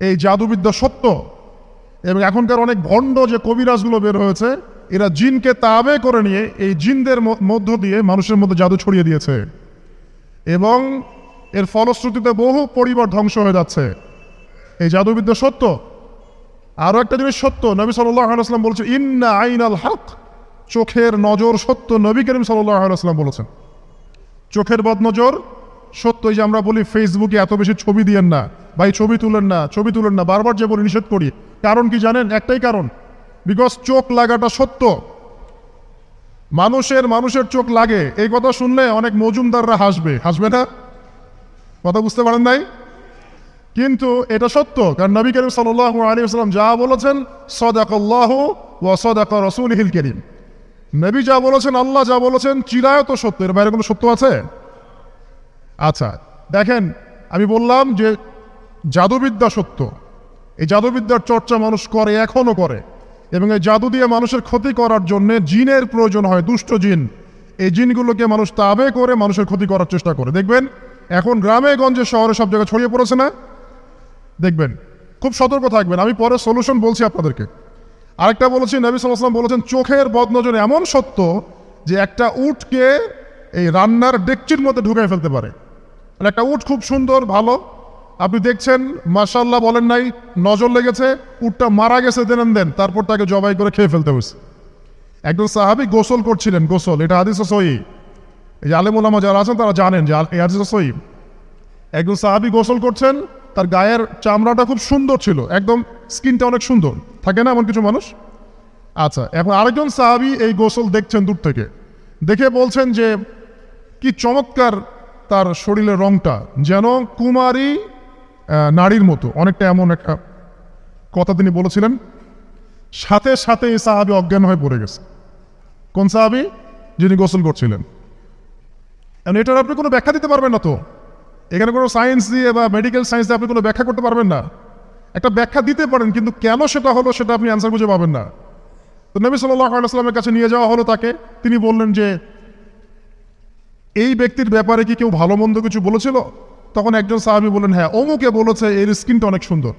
এই জাদুবিদ্যা সত্য। এবং এখনকার অনেক ভণ্ড যে কবিরাজগুলো বের হয়েছে, এরা জিনকে তাবে করে নিয়ে এই জিনদের মধ্য দিয়ে মানুষের মধ্যে জাদু ছড়িয়ে দিয়েছে, এবং এর ফলশ্রুতিতে বহু পরিবার ধ্বংস হয়ে যাচ্ছে। এই জাদুবিদ্যা সত্য। আরও একটা জিনিস সত্য, নবী সাল্লাল্লাহু আলাইহি ওয়াসাল্লাম বলেছেন ইন্না আইনাল হক, চোখের নজর সত্য। নবী করিম সাল্লাল্লাহু আলাইহি ওয়াসাল্লাম বলেছেন চোখের বদনজর সত্য। এই যে আমরা বলি ফেসবুকে এত বেশি ছবি দিয়েন না ভাই, ছবি তুলেন না, ছবি তুলেন না, বারবার যে বলি নিষেধ করি, কারণ কি জানেন? একটাই কারণ, বিকজ চোখ লাগাটা সত্য। মানুষের চোখ লাগে, এই কথা শুনলে অনেক মজুমদাররা হাসবে, হাসবে না? কথা বুঝতে পারেন নাই? কিন্তু এটা সত্য, কারণ নবী করিম সাল্লাল্লাহু আলাইহি ওয়াসাল্লাম যা বলেছেন সাদাকাল্লাহু ওয়া সাদাকা রাসূলুহুল কারীম, নবী যা বলেছেন, আল্লাহ যা বলেছেন চিরায়ত সত্য, এর বাইরে কোনো সত্য আছে? আচ্ছা দেখেন, আমি বললাম যে জাদুবিদ্যা সত্য। এই জাদুবিদ্যার চর্চা মানুষ করে, এখনো করে, এবং এই জাদু দিয়ে মানুষের ক্ষতি করার জন্য জিনের প্রয়োজন হয়, দুষ্ট জিন। এই জিনগুলোকে মানুষ তাবে করে মানুষের ক্ষতি করার চেষ্টা করে। দেখবেন এখন গ্রামে গঞ্জে শহরে সব জায়গায় ছড়িয়ে পড়েছে না? দেখবেন, খুব সতর্ক থাকবেন। আমি পরে সলিউশন বলছি আপনাদেরকে। আরেকটা বলেছি, নবী সাল্লাল্লাহু আলাইহি ওয়াসাল্লাম বলেছেন চোখের বদনজর এমন সত্য যে একটা উটকে এই রান্নার ডেকচির মধ্যে ঢুকাই ফেলতে পারে। মানে একটা উট খুব সুন্দর ভালো, আপনি দেখছেন মাশাআল্লাহ বলেন নাই, নজর লেগেছে, উটটা মারা গেছে দেন, তারপর তাকে জবাই করে খেয়ে ফেলতে হয়েছে। একজন সাহাবী গোসল করছিলেন, গোসল, এটা হাদিসে সহিহ, এই যে আলেম ওলামা যারা আছেন তারা জানেন যে এই হাদিসে সহিহ। একজন সাহাবী গোসল করছেন, তার গায়ের চামড়াটা খুব সুন্দর ছিল, একদম স্কিনটা অনেক সুন্দর থাকে না এমন কিছু মানুষ? আচ্ছা, এখন আরেকজন সাহাবী এই গোসল দেখছেন দূর থেকে, দেখে বলছেন যে কি চমৎকার তার শরীরের রংটা, যেন কুমারী নারীর মতো, অনেকটা এমন একটা কথা তিনি বলেছিলেন। সাথে সাথে এই সাহাবী অজ্ঞান হয়ে পড়ে গেছে। কোন সাহাবী? যিনি গোসল করছিলেন। এটার আপনি কোনো ব্যাখ্যা দিতে পারবেন না তো, এখানে কোনো সায়েন্স দিয়ে বা মেডিকেল সায়েন্স দিয়ে আপনি কোনো ব্যাখ্যা করতে পারবেন না। একটা ব্যাখ্যা দিতে পারেন, কিন্তু কেন সেটা হলো সেটা আপনি অ্যান্সার খুঁজে পাবেন না। তো নবী সাল্লাল্লাহু আলাইহি ওয়াসাল্লামের কাছে নিয়ে যাওয়া হলো তাকে। তিনি বললেন যে এই ব্যক্তির ব্যাপারে কি কেউ ভালো মন্দ কিছু বলেছিল? তখন একজন সাহাবী বললেন হ্যাঁ, অমুকে বলেছে এর স্কিনটা অনেক সুন্দর,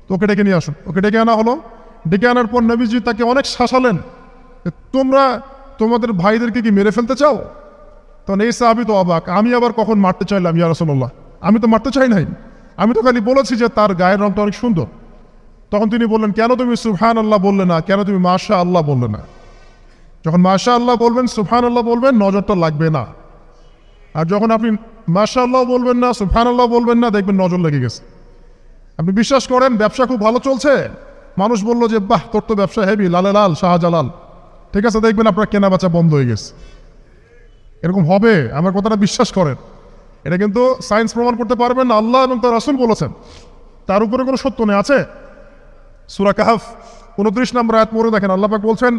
তো ওকে ডেকে নিয়ে আসুন। ওকে ডেকে আনা হলো। ডেকে আনার পর নবীজি তাকে অনেক শাসালেন, তোমরা তোমাদের ভাইদেরকে কি মেরে ফেলতে চাও? তখন এই সাহাবী তো অবাক, আমি আবার কখন মারতে চাইলাম ইয়া রাসূলুল্লাহ? আমি তো মারতে চাই নাই, আমি তো খালি বলেছি যে তার গায়ের রংটা অনেক সুন্দর। তখন তিনি বললেন কেন তুমি সুবহানাল্লাহ বললে না, কেন তুমি মাশাআল্লাহ বললে না? যখন মাশাআল্লাহ বলবেন, সুবহানাল্লাহ বলবেন, নজরটা লাগবে না। আর যখন আপনি মাশাআল্লাহ বলবেন না, সুবহানাল্লাহ বলবেন না, দেখবেন নজর লেগে গেছে। আপনি বিশ্বাস করেন ব্যবসা খুব ভালো চলছে, মানুষ বললো যে বাহ তোর তো ব্যবসা হেভি, লালে লাল শাহজালাল, ঠিক আছে, দেখবেন আপনার কেনা বেচা বন্ধ হয়ে গেছে। এরকম হবে, আমার কথাটা বিশ্বাস করেন। এটা কিন্তু সায়েন্স প্রমাণ করতে পারবেন না, আল্লাহ এবং তার রাসূল বলেছেন, তার উপরে কোনো সত্য নেই। আছে সূরা কাহফ 29 নম্বর আয়াত পড়ে দেখেন, আল্লাহ পাক বলছেন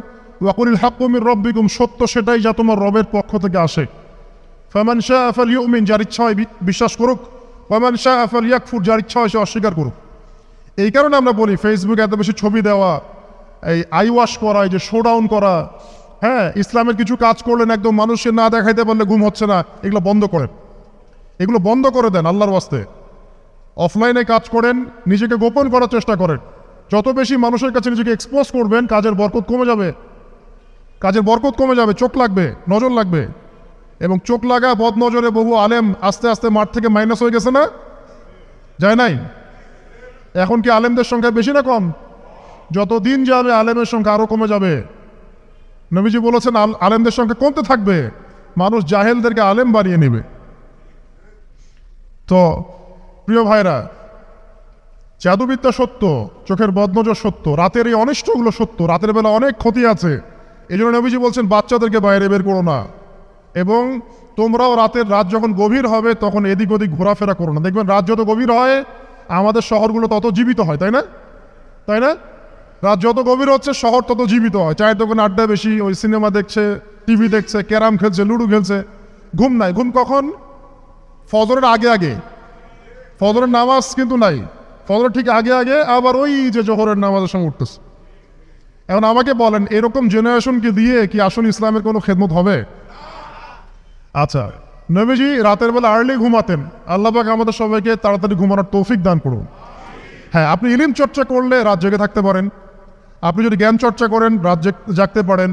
ওয়াকুলিল হাক্কু মির রাব্বিকুম, সত্য সেটাই যা তোমার রবের পক্ষ থেকে আসে। ফামান শাআ ফালইউমিন, যার ইচ্ছা হয় বিশ্বাস করুক, ওয়ামান শাআ ফালইয়াকফুর, যার ইচ্ছা হয় সে অস্বীকার করুক। এই কারণে আমরা বলি ফেসবুকে এত বেশি ছবি দেওয়া, এই আই ওয়াশ করা, এই যে শোডাউন করা, হ্যাঁ, ইসলামের কিছু কাজ করলেন একদম মানুষকে না দেখাইতে পারলে ঘুম হচ্ছে না, এগুলো বন্ধ করেন, এগুলো বন্ধ করে দেন আল্লাহর ওয়াস্তে। অফলাইনে কাজ করেন, নিজেকে গোপন করার চেষ্টা করেন। যত বেশি মানুষের কাছে নিজেকে এক্সপোজ করবেন, কাজের বরকত কমে যাবে, কাজের বরকত কমে যাবে, চোখ লাগবে, নজর লাগবে। এবং চোখ লাগা বদ নজরে বহু আলেম আস্তে আস্তে মাঠ থেকে মাইনাস হয়ে গেছে না? যায় নাই? এখন কি আলেমদের সংখ্যা বেশি না কম? যত দিন যাবে আলেমের সংখ্যা আরো কমে যাবে। নবীজি বলেছেন আলেমদের সংখ্যা কমতে থাকবে, মানুষ জাহেলদেরকে আলেম বানিয়ে নেবে। তো প্রিয় ভাইরা, জাদুবিদ্যা সত্য, চোখের বদনজর সত্য, রাতের এই অনিষ্টগুলো সত্য, রাতের বেলা অনেক ক্ষতি আছে। এই জন্য নবীজি বলছেন বাচ্চাদেরকে বাইরে বের করো না, এবং তোমরাও রাত যখন গভীর হবে তখন এদিক ওদিক ঘোরাফেরা করো না। দেখবেন রাত যত গভীর হয় আমাদের শহরগুলো তত জীবিত হয়, তাই না? তাই না? রাত যত গভীর হচ্ছে শহর তত জীবিত হয়। চায়ের দোকানে আড্ডা বেশি, ওই সিনেমা দেখছে, টিভি দেখছে, ক্যারাম খেলছে, লুডো খেলছে, ঘুম নাই। ঘুম কখন? ফজরের আগে আগে। ফজরের নামাজ কিন্তু নাই, ফজরের ঠিক আগে আগে আবার ওই যে জোহরের নামাজের সঙ্গে উঠতেছে। এখন আমাকে বলেন এরকম জেনারেশনকে দিয়ে কি আসলে ইসলামের কোনো খেদমত হবে? আচ্ছা, নবীজি রাতের বেলা আর্লি ঘুমাতেন, আল্লাহ পাক আমাদের সবাইকে তাড়াতাড়ি ঘুমানোর তৌফিক দান করুন। হ্যাঁ, আপনি ইলম চর্চা করলে রাত জেগে থাকতে পারেন, আপনি যদি জ্ঞান চর্চা করেন রাত জাগতে পারেন,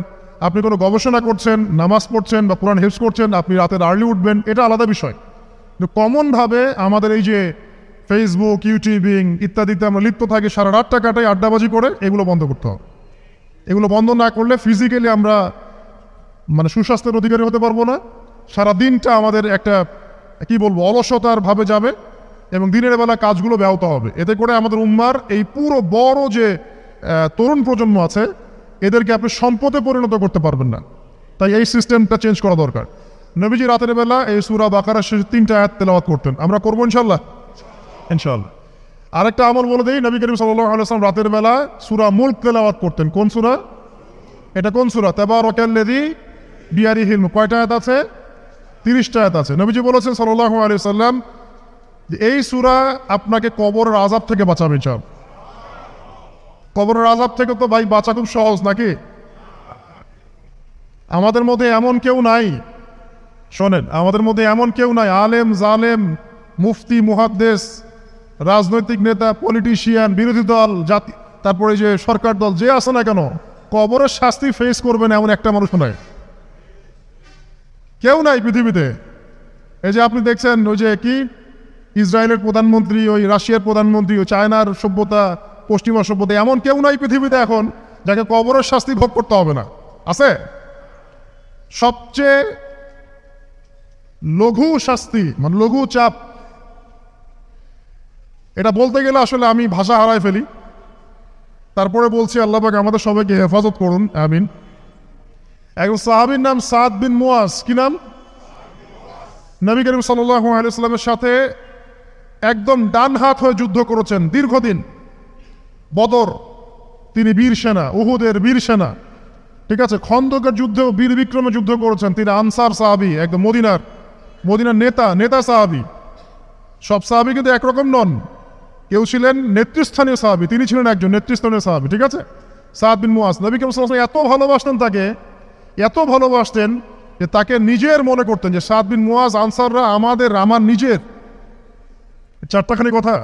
আপনি কোনো গবেষণা করছেন, নামাজ পড়ছেন বা কোরআন হিফজ করছেন, আপনি রাতের আর্লি উঠবেন, এটা আলাদা বিষয়। কিন্তু কমনভাবে আমাদের এই যে ফেসবুক, ইউটিউবিং ইত্যাদিতে আমরা লিপ্ত থাকি, সারা রাতটা কাটাই আড্ডাবাজি করে, এগুলো বন্ধ করতে হবে। এগুলো বন্ধ না করলে ফিজিক্যালি আমরা মানে সুস্বাস্থ্যের অধিকারী হতে পারবো না। সারা দিনটা আমাদের একটা কি বলবো অলসতার ভাবে যাবে এবং দিনের বেলা কাজগুলো ব্যাহত হবে। এতে করে আমাদের উম্মার এই পুরো বড় যে তরুণ প্রজন্ম আছে এদেরকে আপনি সম্পদে পরিণত করতে পারবেন না। তাই এই সিস্টেমটা চেঞ্জ করা দরকার। নবীজি রাতের বেলা এই সূরা বাকারার শেষ 3টা আয়াত তেলাওয়াত করতেন, আমরা করবো ইনশাল্লাহ। ইনশাল্লাহ। আরেকটা আমল বলে দিই, নবী করিম সাল্লাল্লাহু আলাইহি ওয়াসাল্লাম রাতের বেলা সূরা মুলক তেলাওয়াত করতেন। কোন সূরা এটা? কোন সূরা? তাবারাকাল্লাযী বিয়াদিহিল মুলক। কয়টা আয়াত আছে? 30টা আয়াত আছে। নবীজি বলেছেন সাল্লাল্লাহু আলাইহি ওয়াসাল্লাম যে এই সূরা আপনাকে কবরের আযাব থেকে বাঁচাবে। কবরের আযাব থেকে তো ভাই বাঁচা খুব সহজ নাকি? আমাদের মধ্যে এমন কেউ নাই, শোনেন, আমাদের মধ্যে এমন কেউ নাই আলেম জালেম মুফতি মুহাদ্দিস রাজনৈতিক নেতা পলিটিশিয়ান বিরোধী দল জাতি তারপরে যে সরকার দল যে আছে না কেন, কবরের শাস্তি ফেস করবেন এমন একটা মানুষ নাই, কেউ নাই পৃথিবীতে। এই যে আপনি দেখছেন ওই যে কি ইসরায়েলের প্রধানমন্ত্রী, ওই রাশিয়ার প্রধানমন্ত্রী, ওই চায়নার সভ্যতা, পশ্চিমা সভ্যতা, এমন কেউ নাই পৃথিবীতে এখন যাকে কবরের শাস্তি ভোগ করতে হবে না। আছে? সবচেয়ে লঘু শাস্তি মানে লঘু চাপ, এটা বলতে গেলে আসলে আমি ভাষা হারায় ফেলি। তারপরে বলছি আল্লাহ পাক আমাদের সবাইকে হেফাজত করুন, আমিন। একজন সাহাবীর নাম সাদ বিন মুয়াজ। কি নাম? নবী করিম সাল্লাল্লাহু আলাইহি ওয়াসাল্লামের সাথে একদম ডান হাত হয়ে যুদ্ধ করেছেন দীর্ঘদিন। বদর তিনি বীর সেনা, উহুদের বীর সেনা, ঠিক আছে। খন্দকের যুদ্ধেও বীর বিক্রমে যুদ্ধ করেছেন। তিনি আনসার সাহাবী, একদম মদিনার নেতা সাহাবী। সব সাহাবী কিন্তু একরকম নন, কেউ ছিলেন নেতৃস্থানীয় সাহাবী, তিনি ছিলেন একজন নেতৃস্থানীয় সাহাবী, ঠিক আছে। সাদ বিন মুয়াজ নবী করিম সাল্লাল্লাহু আলাইহি ওয়াসাল্লাম এত ভালোবাসতেন তাকে, এত ভালোবাসতেন যে তাকে নিজের মনে করতেন যে সাদ বিন মুয়াজ আনসাররা আমার নিজের। চারটাখানি কথা।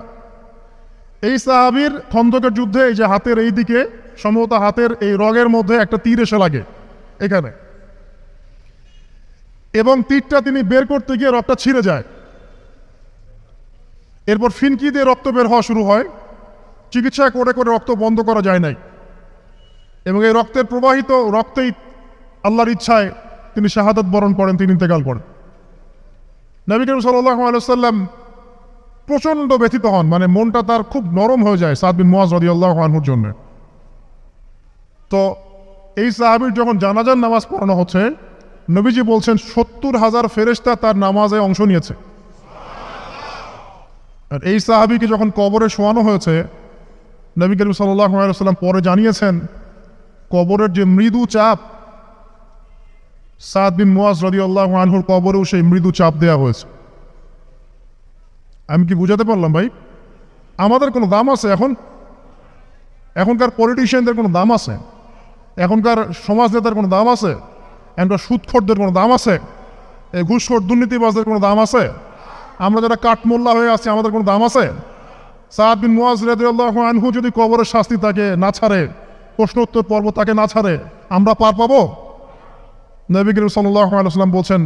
এই সাহাবীর খন্দকের যুদ্ধে এই যে হাতের এই দিকে সম্ভবত হাতের এই রগের মধ্যে একটা তীর এসে লাগে এখানে, এবং তীরটা তিনি বের করতে গিয়ে রক্তটা ছিঁড়ে যায়। এরপর ফিনকি দিয়ে রক্ত বের হওয়া শুরু হয়। চিকিৎসা করে রক্ত বন্ধ করা যায় নাই, এবং এই রক্তের প্রবাহিত রক্তেই আল্লাহর ইচ্ছায় তিনি শাহাদাত বরণ করেন, তিনি ইন্তেকাল করেন। নবী করিম সাল্লাল্লাহু আলাইহি ওয়াসাল্লাম প্রচণ্ড ব্যথিত হন, মানে মনটা তার খুব নরম হয়ে যায় সাদ বিন মুয়াজ রাদিয়াল্লাহু আনহুর জন্য। তো এই সাহাবীর যখন জানাজার নামাজ পড়ানো হচ্ছে, নবীজি বলছেন 70,000 ফেরেশতা তার নামাজে অংশ নিয়েছে। আর এই সাহাবীকে যখন কবরে শোয়ানো হয়েছে, নবী করিম সাল্লাল্লাহু আলাইহি ওয়াসাল্লাম পরে জানিয়েছেন কবরের যে মৃদু চাপ, সাদ বিন মুয়াজ রাদিয়াল্লাহু আনহুর কবরেও সেই মৃদু চাপ দেওয়া হয়েছে। আমি কি বুঝাতে পারলাম ভাই? আমাদের কোনো দাম আছে এখনকার পলিটিশিয়ানদের কোনো দাম আছে? এখনকার সমাজ নেতার কোনো দাম আছে? এখনকার সুদখোরদের কোনো দাম আছে? এই ঘুষখোর দুর্নীতিবাজদের কোনো দাম আছে? আমরা যারা কাঠমোল্লা হয়ে আছি আমাদের কোনো দাম আছে? সাদ বিন মুয়াজ রাদিয়াল্লাহু আনহু যদি কবরের শাস্তি তাকে না ছাড়ে, প্রশ্ন উত্তর পর্ব তাকে না ছাড়ে, আমরা পার পাবো? নবী করিম সাল্লাল্লাহু আলাইহি ওয়াসাল্লাম বলছেন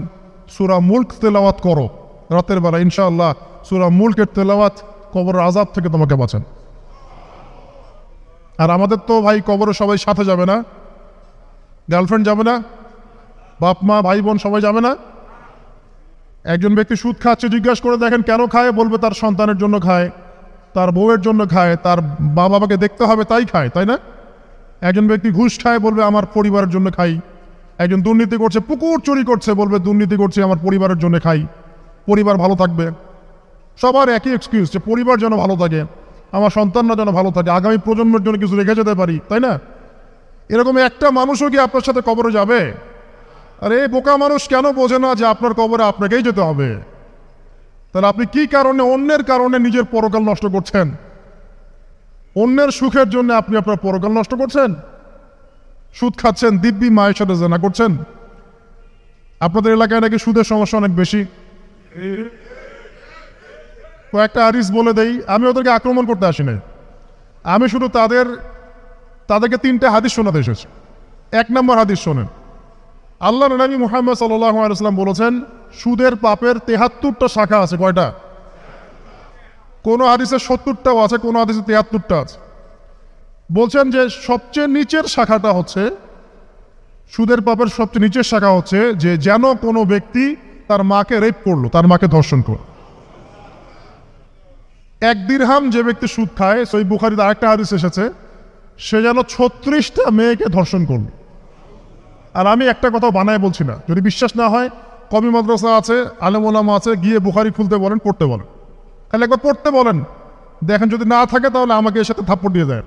সূরা মুলক তেলাওয়াত করো রাতের বেলা, ইনশাআল্লাহ সূরা মুলকের তেলাওয়াত কবরের আযাব থেকে তোমাকে বাঁচান। আর আমাদের তো ভাই কবরে সবাই সাথে যাবে না, গার্লফ্রেন্ড যাবে না, বাপ মা ভাই বোন সবাই যাবে না। একজন ব্যক্তি সুদ খাচ্ছে, জিজ্ঞাসা করে দেখেন কেন খায়, বলবে তার সন্তানের জন্য খায়, তার বউয়ের জন্য খায়, তার মা বাবাকে দেখতে হবে তাই খায়, তাই না? একজন ব্যক্তি ঘুষ খায়, বলবে আমার পরিবারের জন্য খাই। একজন দুর্নীতি করছে, পুকুর চুরি করছে, বলবে দুর্নীতি করছে আমার পরিবারের জন্য খাই, পরিবার ভালো থাকবে। সবার একই এক্সকিউজ যে পরিবার যেন ভালো থাকে, আমার সন্তানরা যেন ভালো থাকে, আগামী প্রজন্মের জন্য কিছু রেখে যেতে পারি, তাই না? এরকম একটা মানুষও কি আপনার সাথে কবরে যাবে? আরে বোকা মানুষ কেন বোঝে না যে আপনার কবরে আপনাকেই যেতে হবে? তাহলে আপনি কি কারণে অন্যের কারণে নিজের পরকাল নষ্ট করছেন? অন্যের সুখের জন্য আপনি আপনার পরকাল নষ্ট করছেন। সুদ খাচ্ছেন, দিব্যি মায়ের সাথে জেনা করছেন। আপনাদের এলাকায় নাকি সুদের সমস্যা অনেক বেশি। কয়েকটা হাদিস বলে দেই, আমি ওদেরকে আক্রমণ করতে আসি না, আমি শুধু তাদেরকে 3টে হাদিস শোনাতে এসেছি। 1 নম্বর হাদিস শোনেন। আল্লাহ নবী মুহাম্মদ সাল্লাল্লাহু আলাইহি ওয়াসাল্লাম বলেছেন, সুদের পাপের 73টা শাখা আছে। কয়টা? কোনো হাদিসে 70টাও আছে, কোনো হাদিসে 73টা আছে। বলছেন যে সবচেয়ে নিচের শাখাটা হচ্ছে, সুদের পাপের সবচেয়ে নিচের শাখা হচ্ছে যে যেন কোনো ব্যক্তি তার মাকে রেপ করলো, তার মাকে ধর্ষণ করলো। 1 দিরহাম যে ব্যক্তি সুদ খায়, সহিহ বুখারীতে আরেকটা হাদিস এসেছে, সে যেন 36টা মেয়েকে ধর্ষণ করলো। আর আমি একটা কথা বানায় বলছি না, যদি বিশ্বাস না হয় কমি মাদ্রাসা আছে, আলেম ওলামা আছে, গিয়ে বুখারী খুলতে বলেন, পড়তে বলেন, তাহলে একবার পড়তে বলেন, দেখেন যদি না থাকে তাহলে আমাকে এর সাথে থাপ্পড় দিয়ে যায়।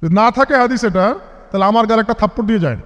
যদি না থাকে হাদিস এটা, তাহলে আমার গালে একটা থাপ্পড় দিয়ে যায়।